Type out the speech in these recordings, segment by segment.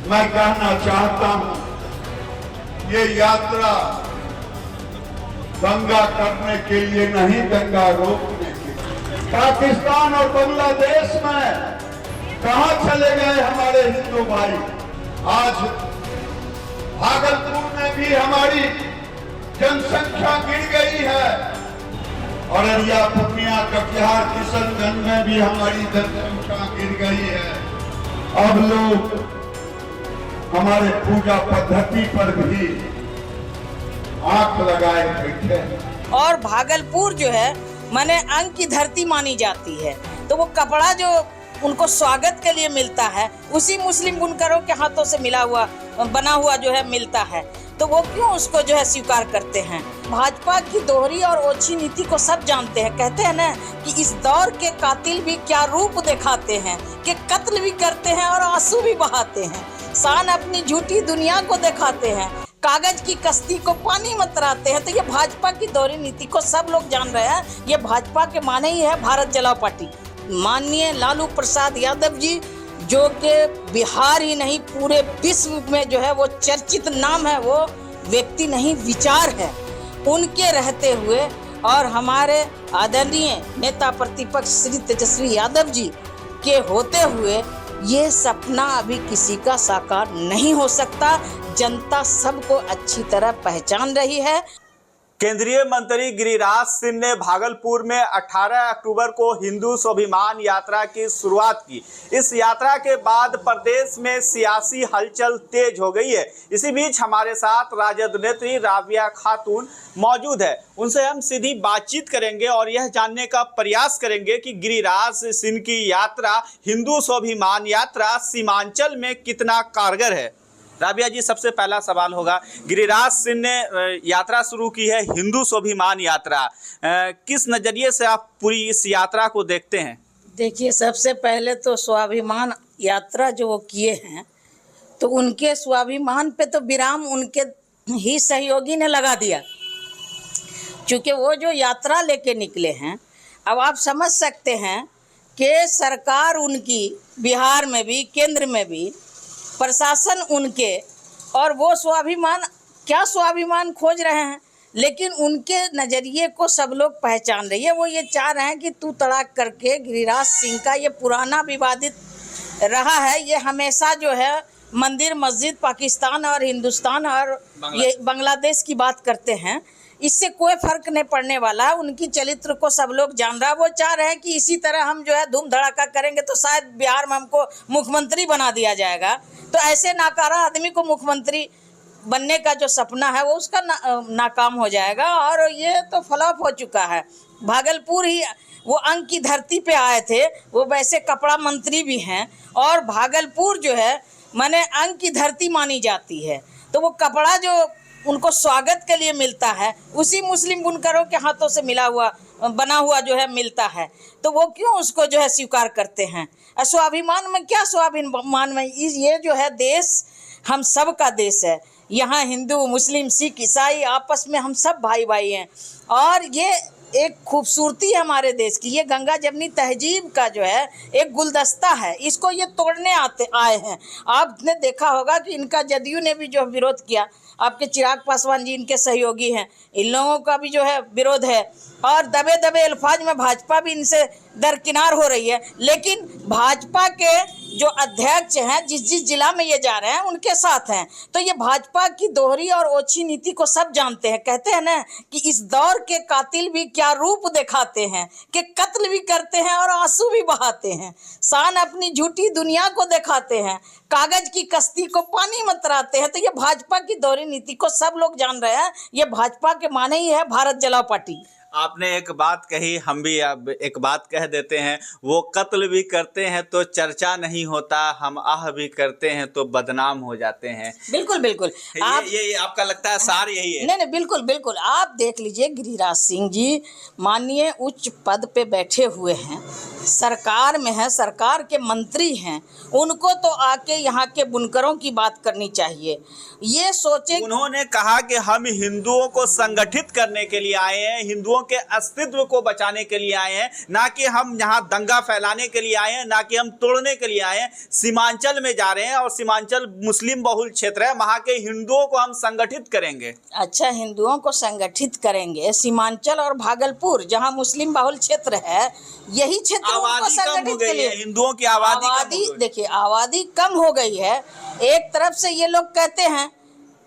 मैं कहना चाहता हूं, ये यात्रा दंगा करने के लिए नहीं, दंगा रोकने के लिए। पाकिस्तान और बांग्लादेश में कहां चले गए हमारे हिंदू भाई? आज भागलपुर में भी हमारी जनसंख्या गिर गई है, औरैया, पूर्णिया, कटिहार, किशनगंज में भी हमारी जनसंख्या गिर गई है। अब लोग हमारे पूजा पद्धति पर भी आंख लगाए बैठे। और भागलपुर जो है माने अंग की धरती मानी जाती है, तो वो कपड़ा जो उनको स्वागत के लिए मिलता है उसी मुस्लिम बुनकरों के हाथों से बना हुआ जो है मिलता है, तो वो क्यों उसको जो है स्वीकार करते हैं? भाजपा की दोहरी और ओछी नीति को सब जानते हैं। कहते हैं ना कि इस दौर के कातिल भी क्या रूप दिखाते हैं, कि कत्ल भी करते हैं और आंसू भी बहाते हैं। शान अपनी झूठी दुनिया को दिखाते हैं, कागज की कश्ती को पानी में तराते हैं। तो ये भाजपा की दोहरी नीति को सब लोग जान रहे हैं। ये भाजपा के माने ही है भारत जलाओ पार्टी। माननीय लालू प्रसाद यादव जी, जो कि बिहार ही नहीं पूरे विश्व में जो है वो चर्चित नाम है, वो व्यक्ति नहीं विचार है, उनके रहते हुए और हमारे आदरणीय नेता प्रतिपक्ष श्री तेजस्वी यादव जी के होते हुए ये सपना अभी किसी का साकार नहीं हो सकता। जनता सबको अच्छी तरह पहचान रही है। केंद्रीय मंत्री गिरिराज सिंह ने भागलपुर में 18 अक्टूबर को हिंदू स्वाभिमान यात्रा की शुरुआत की। इस यात्रा के बाद प्रदेश में सियासी हलचल तेज हो गई है। इसी बीच हमारे साथ राजद नेत्री राबिया खातून मौजूद है, उनसे हम सीधी बातचीत करेंगे और यह जानने का प्रयास करेंगे कि गिरिराज सिंह की यात्रा, हिंदू स्वाभिमान यात्रा सीमांचल में कितना कारगर है। राबिया जी, सबसे पहला सवाल होगा, गिरिराज सिंह ने यात्रा शुरू की है, हिंदू स्वाभिमान यात्रा, किस नज़रिए से आप पूरी इस यात्रा को देखते हैं? देखिए, सबसे पहले तो स्वाभिमान यात्रा जो वो किए हैं, तो उनके स्वाभिमान पे तो विराम उनके ही सहयोगी ने लगा दिया, क्योंकि वो जो यात्रा लेके निकले हैं, अब आप समझ सकते हैं कि सरकार उनकी बिहार में भी, केंद्र में भी, प्रशासन उनके, और वो स्वाभिमान खोज रहे हैं, लेकिन उनके नज़रिए को सब लोग पहचान रही है। वो ये चाह रहे हैं कि तू तड़ाक करके गिरिराज सिंह का ये पुराना विवादित रहा है, ये हमेशा जो है मंदिर मस्जिद पाकिस्तान और हिंदुस्तान और ये बांग्लादेश की बात करते हैं, इससे कोई फर्क नहीं पड़ने वाला है। उनकी चरित्र को सब लोग जान रहा है। वो चाह रहे हैं कि इसी तरह हम जो है धूम धड़ाका करेंगे तो शायद बिहार में हमको मुख्यमंत्री बना दिया जाएगा, तो ऐसे नाकारा आदमी को मुख्यमंत्री बनने का जो सपना है वो उसका नाकाम हो जाएगा। और ये तो फ्लॉप हो चुका है। भागलपुर ही वो अंग की धरती पे आए थे, वो वैसे कपड़ा मंत्री भी हैं, और भागलपुर जो है माने अंग की धरती मानी जाती है, तो वो कपड़ा जो उनको स्वागत के लिए मिलता है उसी मुस्लिम बुनकरों के हाथों से बना हुआ जो है मिलता है, तो वो क्यों उसको जो है स्वीकार करते हैं? स्वाभिमान में क्या स्वाभिमान में, ये जो है देश हम सब का देश है। यहाँ हिंदू मुस्लिम सिख ईसाई आपस में हम सब भाई भाई हैं, और ये एक खूबसूरती है हमारे देश की। ये गंगा जमनी तहजीब का जो है एक गुलदस्ता है, इसको ये तोड़ने आए हैं। आपने देखा होगा कि इनका जदयू ने भी जो विरोध किया, आपके चिराग पासवान जी इनके सहयोगी हैं, इन लोगों का भी जो है विरोध है, और दबे दबे अल्फाज में भाजपा भी इनसे दरकिनार हो रही है। लेकिन भाजपा के जो अध्यक्ष हैं, जिस जिला में ये जा रहे हैं उनके साथ हैं, तो ये भाजपा की दोहरी और ओछी नीति को सब जानते हैं। कहते हैं ना कि इस दौर के कातिल भी क्या रूप दिखाते हैं, कि कत्ल भी करते हैं और आंसू भी बहाते हैं। शान अपनी झूठी दुनिया को दिखाते हैं, कागज की कश्ती को पानी में तराते हैं। तो ये भाजपा की दोहरी नीति को सब लोग जान रहे हैं। ये भाजपा के माने ही है भारत जलाओ पार्टी। आपने एक बात कही, हम भी अब एक बात कह देते हैं, वो कत्ल भी करते हैं तो चर्चा नहीं होता, हम आह भी करते हैं तो बदनाम हो जाते हैं। बिल्कुल बिल्कुल, ये आपका लगता है सार यही है? नहीं, बिल्कुल बिल्कुल। आप देख लीजिए, गिरिराज सिंह जी माननीय उच्च पद पे बैठे हुए हैं, सरकार में है, सरकार के मंत्री हैं, उनको तो आके यहाँ के बुनकरों की बात करनी चाहिए। ये सोचे, उन्होंने कहा कि हम हिंदुओं को संगठित करने के लिए आए हैं, हिंदुओं के अस्तित्व को बचाने के लिए आए हैं, ना कि हम यहाँ दंगा फैलाने के लिए आए हैं, ना कि हम तोड़ने के लिए आए हैं। सीमांचल में जा रहे हैं और सीमांचल मुस्लिम बहुल क्षेत्र है, वहाँ के हिंदुओं को हम संगठित करेंगे। अच्छा, हिंदुओं को संगठित करेंगे। सीमांचल और भागलपुर जहाँ मुस्लिम बहुल क्षेत्र है, यही क्षेत्र आबादी कम हो गई है, हिंदुओं की आबादी देखिए, आबादी कम हो गई है। एक तरफ से ये लोग कहते हैं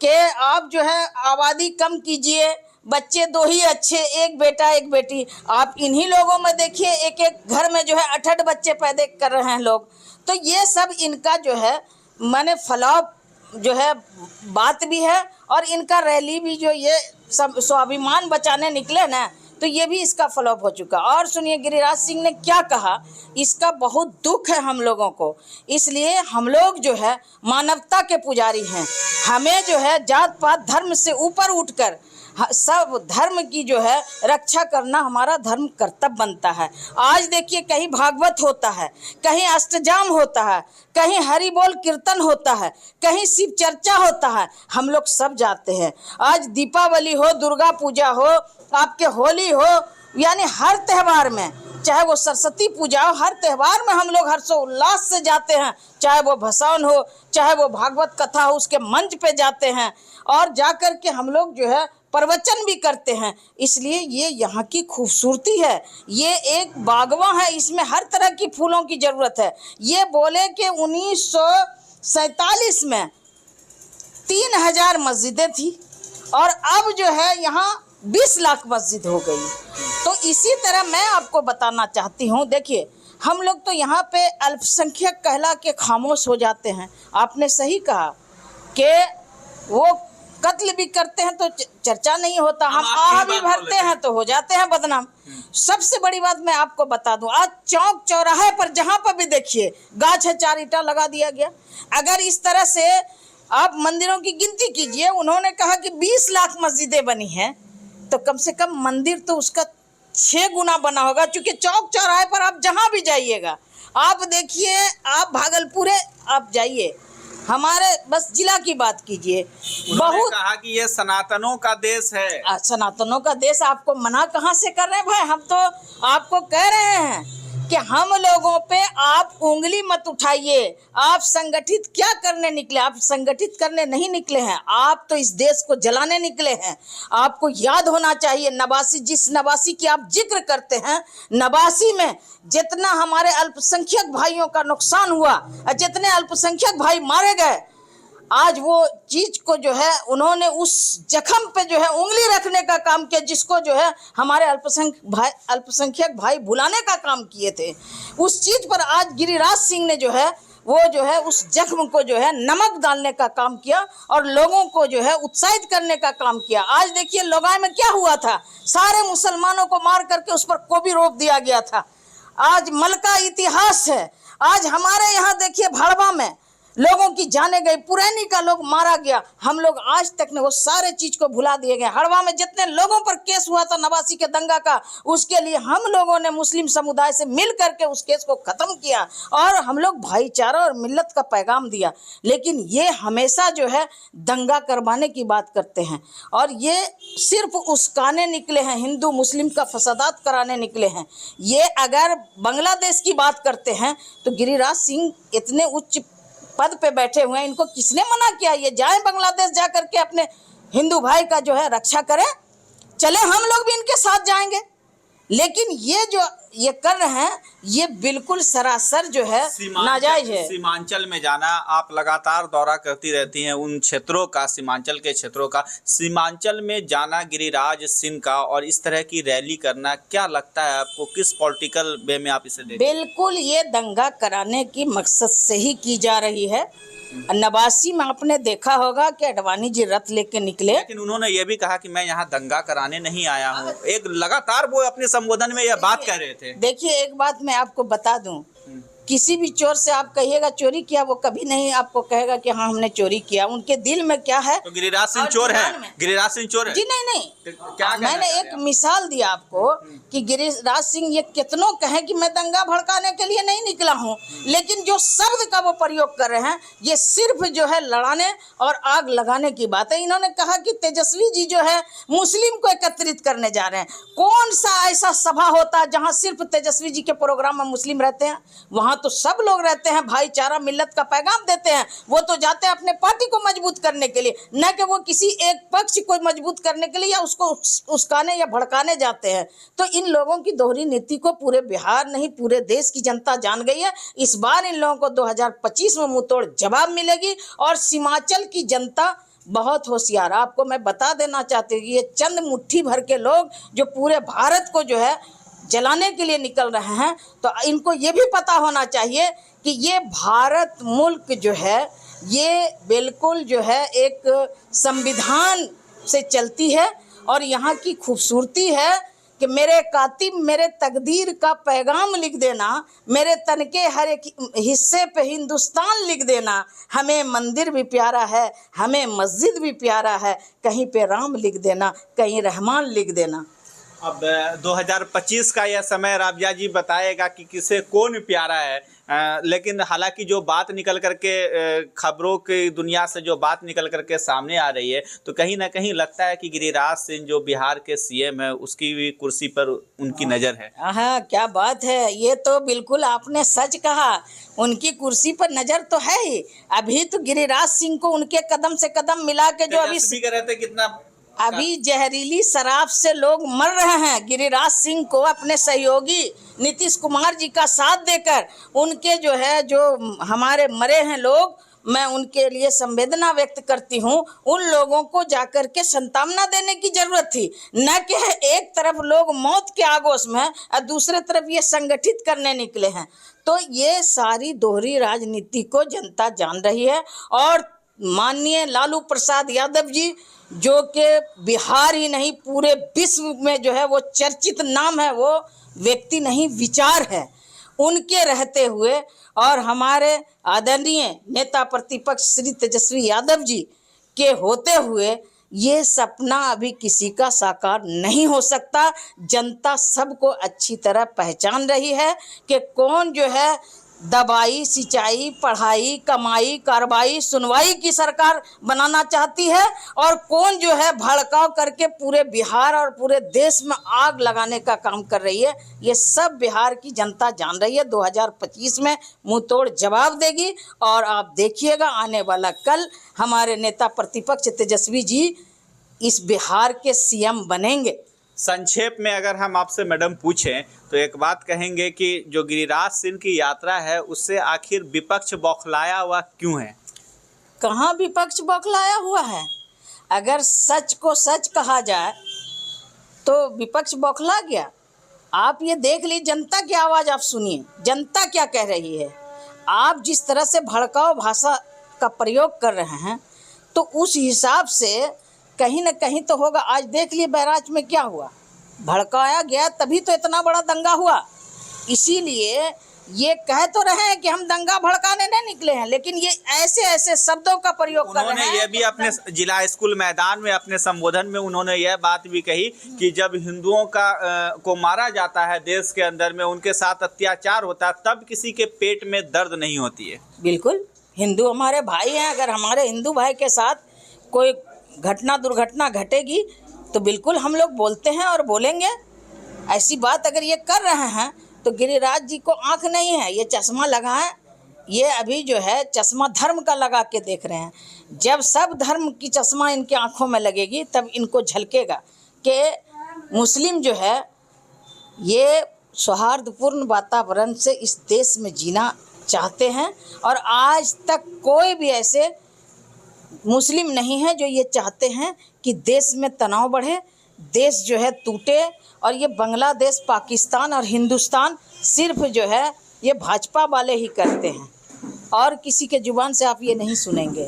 कि आप जो है आबादी कम कीजिए, बच्चे 2 ही अच्छे, एक बेटा एक बेटी। आप इन्हीं लोगों में देखिए, एक एक घर में जो है 8-8 बच्चे पैदा कर रहे हैं लोग। तो ये सब इनका जो है माने फ्लॉप जो है बात भी है, और इनका रैली भी जो ये सब स्वाभिमान बचाने निकले ना, तो ये भी इसका फ्लॉप हो चुका। और सुनिए गिरिराज सिंह ने क्या कहा, इसका बहुत दुख है हम लोगों को। इसलिए हम लोग जो है मानवता के पुजारी हैं। हमें जो है जात पात धर्म से ऊपर उठकर सब धर्म की जो है रक्षा करना हमारा धर्म कर्तव्य बनता है। आज देखिए, कहीं भागवत होता है, कहीं अष्टजाम होता है, कहीं हरि बोल कीर्तन होता है, कहीं शिव चर्चा होता है, हम लोग सब जाते हैं। आज दीपावली हो, दुर्गा पूजा हो, आपके होली हो, यानी हर त्यौहार में, चाहे वो सरस्वती पूजा हो, हर त्यौहार में हम लोग हर्षोल्लास से जाते हैं। चाहे वो भसान हो, चाहे वो भागवत कथा हो, उसके मंच पे जाते हैं और जाकर के हम लोग जो है प्रवचन भी करते हैं। इसलिए ये यहाँ की खूबसूरती है। ये एक बागवा है, इसमें हर तरह की फूलों की जरूरत है। ये बोले कि 1947 में 3000 मस्जिदें थी और अब जो है यहाँ 20 लाख मस्जिद हो गई। तो इसी तरह मैं आपको बताना चाहती हूँ, देखिए हम लोग तो यहाँ पे अल्पसंख्यक कहला के खामोश हो जाते हैं। आपने सही कहा कि वो कत्ल भी करते हैं तो चर्चा नहीं होता, हम आह भी भरते हैं तो हो जाते हैं बदनाम। सबसे बड़ी बात मैं आपको बता दूं, आज चौक चौराहे पर जहां पर भी देखिए गाछ है, 4 ईंटा लगा दिया गया। अगर इस तरह से आप मंदिरों की गिनती कीजिए, उन्होंने कहा कि 20 लाख मस्जिदें बनी हैं, तो कम से कम मंदिर तो उसका 6 गुना बना होगा। क्योंकि चौक चौराहे पर आप जहां भी जाइएगा, आप देखिए, आप भागलपुर आप जाइए, हमारे बस जिला की बात कीजिए, बहुत कहा कि ये सनातनों का देश है। सनातनों का देश, आपको मना कहाँ से कर रहे हैं भाई? हम तो आपको कह रहे हैं कि हम लोगों पे आप उंगली मत उठाइए। आप संगठित क्या करने निकले? आप संगठित करने नहीं निकले हैं, आप तो इस देश को जलाने निकले हैं। आपको याद होना चाहिए, नवासी, जिस नवासी की आप जिक्र करते हैं, नवासी में जितना हमारे अल्पसंख्यक भाइयों का नुकसान हुआ और जितने अल्पसंख्यक भाई मारे गए, आज वो चीज को जो है उन्होंने उस जख्म पे जो है उंगली रखने का काम किया, जिसको जो है हमारे अल्पसंख्यक भाई भुलाने का काम किए थे। उस चीज पर आज गिरिराज सिंह ने जो है वो जो है उस जख्म को जो है नमक डालने का काम किया और लोगों को जो है उत्साहित करने का काम किया। आज देखिए लोगाई में क्या हुआ था, सारे मुसलमानों को मार करके उस पर कोबी रोप दिया गया था। आज मलका इतिहास है। आज हमारे यहाँ देखिए भाड़वा में लोगों की जाने गई, पुरैनी का लोग मारा गया। हम लोग आज तक ने वो सारे चीज को भुला दिए गए। हड़वा में जितने लोगों पर केस हुआ था नवासी के दंगा का, उसके लिए हम लोगों ने मुस्लिम समुदाय से मिल करके उस केस को खत्म किया और हम लोग भाईचारा और मिल्लत का पैगाम दिया। लेकिन ये हमेशा जो है दंगा करवाने की बात करते हैं और ये सिर्फ उस्काने निकले हैं, हिंदू मुस्लिम का फसादात कराने निकले हैं। ये अगर बांग्लादेश की बात करते हैं तो गिरिराज सिंह इतने उच्च पद पे बैठे हुए हैं, इनको किसने मना किया? ये जाएं बांग्लादेश जा करके अपने हिंदू भाई का जो है रक्षा करें। चले हम लोग भी इनके साथ जाएंगे। लेकिन ये जो ये कर रहे हैं ये बिल्कुल सरासर जो है नाजायज है। सीमांचल में जाना, आप लगातार दौरा करती रहती हैं उन क्षेत्रों का, सीमांचल के क्षेत्रों का। सीमांचल में जाना गिरिराज सिंह का और इस तरह की रैली करना, क्या लगता है आपको, किस पॉलिटिकल वे में आप इसे देखते हैं? बिल्कुल ये दंगा कराने की मकसद से ही की जा रही है। नवासी में आपने देखा होगा कि अडवाणी जी रथ लेके निकले, लेकिन उन्होंने ये भी कहा कि मैं यहाँ दंगा कराने नहीं आया हूँ। एक लगातार वो अपने संबोधन में यह बात कह रहे थे। देखिए एक बात मैं आपको बता दूं किसी भी चोर से आप कहिएगा चोरी किया, वो कभी नहीं आपको कहेगा कि हाँ हमने चोरी किया। उनके दिल में क्या है। तो गिरिराज सिंह और चोर है? जुबान में- गिरिराज सिंह चोर है जी नहीं क्या कहना मैंने चाहते एक हैं आप? मिसाल दिया आपको कि गिरिराज सिंह ये कितनों कहें कि मैं दंगा भड़काने के लिए नहीं निकला हूँ, लेकिन जो शब्द का वो प्रयोग कर रहे हैं ये सिर्फ जो है लड़ाने और आग लगाने की बात है। इन्होंने कहा कि तेजस्वी जी जो है मुस्लिम को एकत्रित करने जा रहे हैं। कौन सा ऐसा सभा होता है जहाँ सिर्फ तेजस्वी जी के प्रोग्राम में मुस्लिम रहते हैं? वहाँ तो सब लोग रहते हैं, भाईचारा मिल्लत का पैगाम देते हैं। वो तो जाते हैं अपने पार्टी को मजबूत करने के लिए, न कि वो किसी एक पक्ष को मजबूत करने के लिए या उसको उस्काने या भड़काने जाते हैं। तो इन लोगों की दोहरी नीति को पूरे बिहार नहीं पूरे देश की जनता जान गई है। इस बार इन लोगों को 2025 में मुंहतोड़ जवाब मिलेगी और सीमांचल की जनता बहुत होशियार। आपको मैं बता देना चाहती हूँ कि ये चंद मुट्ठी भर के लोग जो पूरे भारत को जो है जलाने के लिए निकल रहे हैं, तो इनको ये भी पता होना चाहिए कि ये भारत मुल्क जो है ये बिल्कुल जो है एक संविधान से चलती है और यहाँ की खूबसूरती है कि मेरे कातिब मेरे तकदीर का पैगाम लिख देना, मेरे तन के हर एक हिस्से पे हिंदुस्तान लिख देना। हमें मंदिर भी प्यारा है, हमें मस्जिद भी प्यारा है, कहीं पे राम लिख देना, कहीं रहमान लिख देना। अब 2025 का यह समय राबिया जी बताएगा कि किसे कौन प्यारा है। लेकिन हालांकि जो बात निकल करके खबरों की दुनिया से जो बात निकल करके सामने आ रही है, तो कहीं ना कहीं लगता है कि गिरिराज सिंह जो बिहार के सीएम है उसकी भी कुर्सी पर उनकी नज़र है। हाँ क्या बात है, ये तो बिल्कुल आपने सच कहा। उनकी कुर्सी पर नज़र तो है ही। अभी तो गिरिराज सिंह को उनके कदम से कदम मिला के जो अभी जहरीली शराब से लोग मर रहे हैं, गिरिराज सिंह को अपने सहयोगी नीतीश कुमार जी का साथ देकर उनके जो है जो हमारे मरे हैं लोग, मैं उनके लिए संवेदना व्यक्त करती हूँ। उन लोगों को जाकर के सांत्वना देने की जरूरत थी, न कि एक तरफ लोग मौत के आगोश में और दूसरे तरफ ये संगठित करने निकले हैं। तो ये सारी दोहरी राजनीति को जनता जान रही है। और माननीय लालू प्रसाद यादव जी जो कि बिहार ही नहीं पूरे विश्व में जो है वो चर्चित नाम है, वो व्यक्ति नहीं विचार है, उनके रहते हुए और हमारे आदरणीय नेता प्रतिपक्ष श्री तेजस्वी यादव जी के होते हुए ये सपना अभी किसी का साकार नहीं हो सकता। जनता सबको अच्छी तरह पहचान रही है कि कौन जो है दवाई सिंचाई पढ़ाई कमाई कार्रवाई सुनवाई की सरकार बनाना चाहती है और कौन जो है भड़काव करके पूरे बिहार और पूरे देश में आग लगाने का काम कर रही है। ये सब बिहार की जनता जान रही है। 2025 में मुंहतोड़ जवाब देगी और आप देखिएगा आने वाला कल हमारे नेता प्रतिपक्ष तेजस्वी जी इस बिहार के सीएम बनेंगे। संक्षेप में अगर हम आपसे मैडम पूछें तो एक बात कहेंगे कि जो गिरिराज सिंह की यात्रा है उससे आखिर विपक्ष बौखलाया हुआ क्यों है? कहाँ विपक्ष बौखलाया हुआ है? अगर सच को सच कहा जाए तो विपक्ष बौखला गया। आप ये देख ली जनता की आवाज़ आप सुनिए, जनता क्या कह रही है। आप जिस तरह से भड़काऊ भाषा का प्रयोग कर रहे हैं तो उस हिसाब से कहीं न कहीं तो होगा। आज देख लिए बैराज में क्या हुआ, भड़काया गया तभी तो इतना बड़ा दंगा हुआ। इसीलिए ये कह तो रहे हैं कि हम दंगा भड़काने नहीं निकले हैं, लेकिन ये ऐसे ऐसे शब्दों का प्रयोग कर रहे हैं। उन्होंने ये भी अपने जिला स्कूल मैदान में अपने संबोधन में उन्होंने यह बात भी कही कि जब हिंदुओं को मारा जाता है देश के अंदर में, उनके साथ अत्याचार होता है, तब किसी के पेट में दर्द नहीं होती है। बिल्कुल, हिंदू हमारे भाई हैं। अगर हमारे हिंदू भाई के साथ कोई घटना दुर्घटना घटेगी तो बिल्कुल हम लोग बोलते हैं और बोलेंगे। ऐसी बात अगर ये कर रहे हैं तो गिरिराज जी को आंख नहीं है, ये चश्मा लगा है। ये अभी जो है चश्मा धर्म का लगा के देख रहे हैं। जब सब धर्म की चश्मा इनकी आंखों में लगेगी तब इनको झलकेगा कि मुस्लिम जो है ये सौहार्दपूर्ण वातावरण से इस देश में जीना चाहते हैं। और आज तक कोई भी ऐसे मुस्लिम नहीं है जो ये चाहते हैं कि देश में तनाव बढ़े, देश जो है टूटे। और ये बांग्लादेश पाकिस्तान और हिंदुस्तान सिर्फ जो है ये भाजपा वाले ही करते हैं और किसी के जुबान से आप ये नहीं सुनेंगे।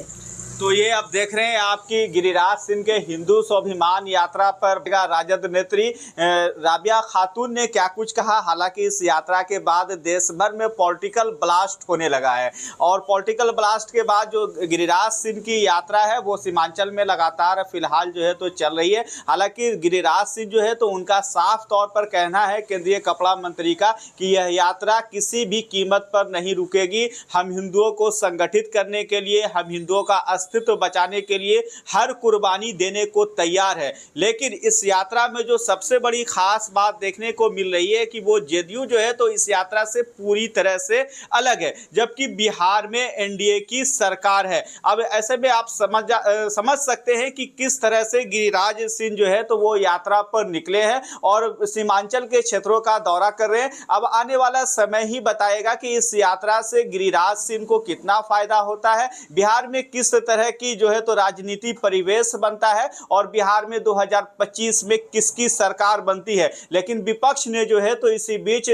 तो ये अब देख रहे हैं आपकी गिरिराज सिंह के हिंदू स्वाभिमान यात्रा पर राजद नेत्री राबिया खातून ने क्या कुछ कहा। हालांकि इस यात्रा के बाद देश भर में पॉलिटिकल ब्लास्ट होने लगा है और पॉलिटिकल ब्लास्ट के बाद जो गिरिराज सिंह की यात्रा है वो सीमांचल में लगातार फिलहाल जो है तो चल रही है। हालांकि गिरिराज सिंह जो है तो उनका साफ तौर पर कहना है केंद्रीय कपड़ा मंत्री का कि यह यात्रा किसी भी कीमत पर नहीं रुकेगी। हम हिंदुओं को संगठित करने के लिए, हम हिंदुओं का अस्तित्व बचाने के लिए हर कुर्बानी देने को तैयार है। लेकिन इस यात्रा में जो सबसे बड़ी खास बात देखने को मिल रही है कि वो जेडीयू जो है तो इस यात्रा से पूरी तरह से अलग है, जबकि बिहार में एनडीए की सरकार है। अब ऐसे में आप समझ सकते हैं कि किस तरह से गिरिराज सिंह जो है तो वो यात्रा पर निकले हैं और सीमांचल के क्षेत्रों का दौरा कर रहे हैं। अब आने वाला समय ही बताएगा कि इस यात्रा से गिरिराज सिंह को कितना फायदा होता है, बिहार में किस तरह की जो है तो राजनीति परिवेश बनता है और बिहार में 2025 में किसकी सरकार बनती है। लेकिन विपक्ष ने जो है तो इसी बीच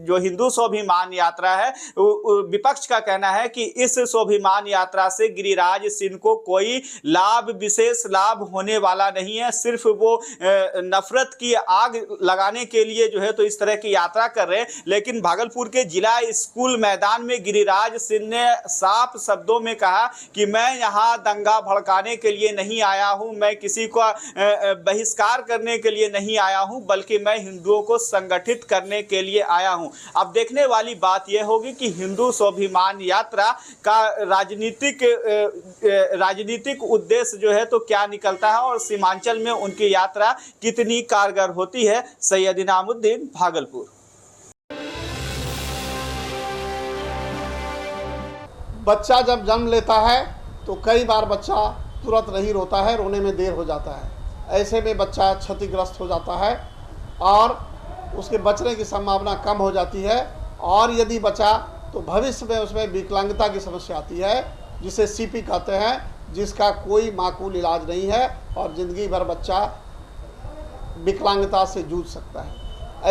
जो हिंदू स्वाभिमान यात्रा है, विपक्ष का कहना है कि इस स्वाभिमान यात्रा से गिरिराज सिंह को कोई लाभ, विशेष लाभ होने वाला नहीं है। सिर्फ वो नफरत की आग लगाने के लिए जो है तो इस तरह की यात्रा कर रहे हैं। लेकिन भागलपुर के जिला स्कूल मैदान में गिरिराज सिंह ने साफ शब्दों में कहा कि मैं यहाँ दंगा भड़काने के लिए नहीं आया हूँ, मैं किसी को बहिष्कार करने के लिए नहीं आया हूँ, बल्कि मैं हिंदुओं को संगठित करने के लिए आया हूँ। अब देखने वाली बात यह होगी कि हिंदू स्वाभिमान यात्रा का राजनीतिक उद्देश्य जो है तो क्या निकलता है और सीमांचल में उनकी यात्रा कितनी कारगर होती है। सैयद इनामुद्दीन, भागलपुर। बच्चा जब जन्म लेता है तो कई बार बच्चा तुरंत नहीं रोता है, रोने में देर हो जाता है। ऐसे में बच्चा क्षतिग्रस्त हो जाता है और उसके बचने की संभावना कम हो जाती है। और यदि बचा तो भविष्य में उसमें विकलांगता की समस्या आती है, जिसे सीपी कहते हैं, जिसका कोई माकूल इलाज नहीं है और ज़िंदगी भर बच्चा विकलांगता से जूझ सकता है।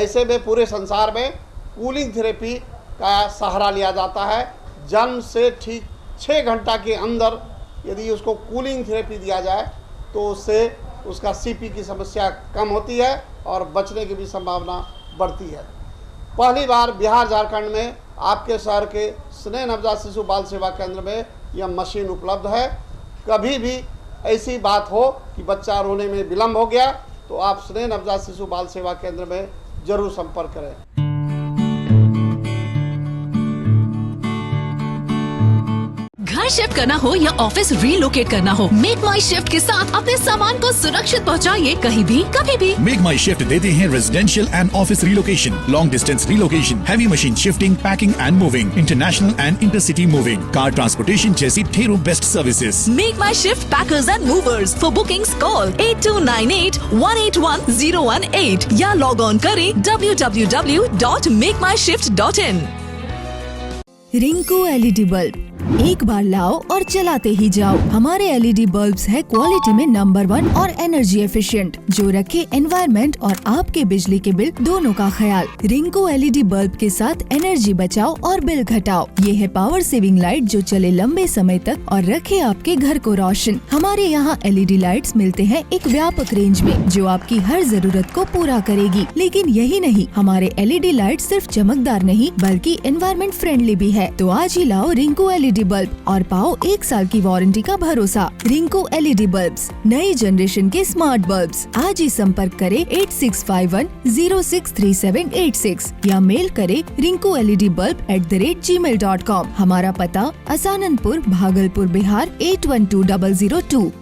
ऐसे में पूरे संसार में कूलिंग थेरेपी का सहारा लिया जाता है। जन्म से ठीक 6 घंटा के अंदर यदि उसको कूलिंग थेरेपी दिया जाए तो उससे उसका सीपी की समस्या कम होती है और बचने की भी संभावना बढ़ती है। पहली बार बिहार झारखंड में आपके शहर के स्नेह नवजात शिशु बाल सेवा केंद्र में यह मशीन उपलब्ध है। कभी भी ऐसी बात हो कि बच्चा रोने में विलम्ब हो गया तो आप स्नेह नवजात शिशु बाल सेवा केंद्र में जरूर संपर्क करें। घर शिफ्ट करना हो या ऑफिस रीलोकेट करना हो, मेक माई शिफ्ट के साथ अपने सामान को सुरक्षित पहुंचाइए कहीं भी कभी भी। मेक माई शिफ्ट देते हैं residential and office relocation, long distance relocation, heavy machine shifting, packing and moving, international and intercity moving, car transportation जैसी ढेरों best services. Make my shift packers and movers. For bookings call 8298-181-018 या log on करें www.makemyshift.in। Rinku LED bulb एक बार लाओ और चलाते ही जाओ। हमारे एलईडी बल्ब्स है क्वालिटी में नंबर 1 और एनर्जी एफिशिएंट, जो रखे एनवायरनमेंट और आपके बिजली के बिल दोनों का ख्याल। रिंकू एलईडी बल्ब के साथ एनर्जी बचाओ और बिल घटाओ। ये है पावर सेविंग लाइट जो चले लंबे समय तक और रखे आपके घर को रोशन। हमारे यहाँ एलईडी लाइट्स मिलते हैं एक व्यापक रेंज में जो आपकी हर जरूरत को पूरा करेगी। लेकिन यही नहीं, हमारे एलईडी लाइट सिर्फ चमकदार नहीं बल्कि एनवायरनमेंट फ्रेंडली भी है। तो आज ही लाओ रिंकू एलईडी बल्ब और पाओ 1 साल की वारंटी का भरोसा। रिंकू एलईडी बल्ब्स, नई जनरेशन के स्मार्ट बल्ब्स। आज ही संपर्क करें 8651063786 या मेल करें rinkuledbulb@gmail.com। हमारा पता असाननपुर, भागलपुर, बिहार 812002।